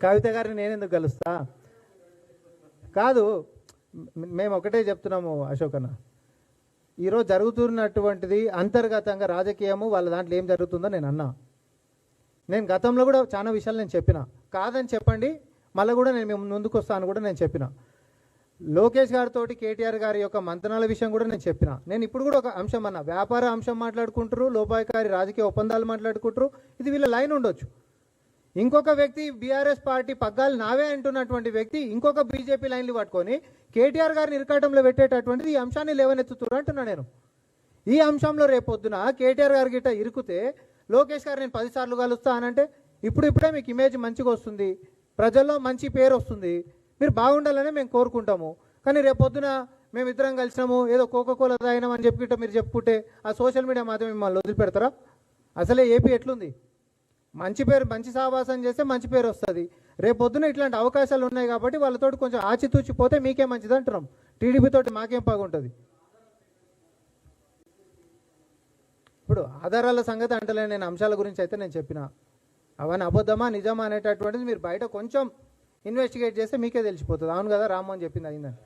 కవిత గారిని నేను ఎందుకు కలుస్తా? కాదు, మేము ఒకటే చెప్తున్నాము అశోక్ అన్న, ఈరోజు జరుగుతున్నటువంటిది అంతర్గతంగా రాజకీయము, వాళ్ళ దాంట్లో ఏం జరుగుతుందో నేను అన్నా. నేను గతంలో కూడా చాలా విషయాలు నేను చెప్పిన, కాదని చెప్పండి మళ్ళీ కూడా నేను మేము ముందుకు వస్తాను కూడా నేను చెప్పిన. లోకేష్ గారితో కేటీఆర్ గారి యొక్క మంతనాల విషయం కూడా నేను చెప్పిన. నేను ఇప్పుడు కూడా ఒక అంశం అన్నా, వ్యాపార అంశం మాట్లాడుకుంటారు, లోపాయకారి రాజకీయ ఒప్పందాలు మాట్లాడుకుంటారు, ఇది వీళ్ళ లైన్ ఉండొచ్చు. ఇంకొక వ్యక్తి బీఆర్ఎస్ పార్టీ పగ్గాలు నావే అంటున్నటువంటి వ్యక్తి ఇంకొక బీజేపీ లైన్లు పట్టుకొని కేటీఆర్ గారిని ఇరకాటంలో పెట్టేటటువంటిది ఈ అంశాన్ని లేవనెత్తుతున్నారు అంటున్నా నేను. ఈ అంశంలో రేపొద్దున కేటీఆర్ గారి గిట్ట ఇరుకుతే లోకేష్ గారు నేను 10 సార్లు కలుస్తా అనంటే ఇప్పుడే మీకు ఇమేజ్ మంచిగా వస్తుంది, ప్రజల్లో మంచి పేరు వస్తుంది, మీరు బాగుండాలనే మేము కోరుకుంటాము. కానీ రేపొద్దున మేమిద్దరం కలిసినాము, ఏదో కోకోకోలా తాగినాం అని చెప్పి మీరు చెప్పుకుంటే ఆ సోషల్ మీడియా మాత్రం మిమ్మల్ని వదిలిపెడతారా? అసలే ఏపీ ఎట్లుంది? మంచి పేరు, మంచి సావాసం చేస్తే మంచి పేరు వస్తుంది. రేపొద్దున ఇట్లాంటి అవకాశాలు ఉన్నాయి కాబట్టి వాళ్ళతో కొంచెం ఆచితూచిపోతే మీకే మంచిది అంటున్నాం. టీడీపీ తోటి మాకేం బాగుంటుంది? ఇప్పుడు ఆధారాల సంగతి అంటలే, నేను అంశాల గురించి అయితే నేను చెప్పిన, అవన్నీ అబద్ధమా నిజమా అనేటటువంటిది మీరు బయట కొంచెం ఇన్వెస్టిగేట్ చేస్తే మీకే తెలిసిపోతుంది. అవును కదా రామ్మోహన్ చెప్పింది అయిందని.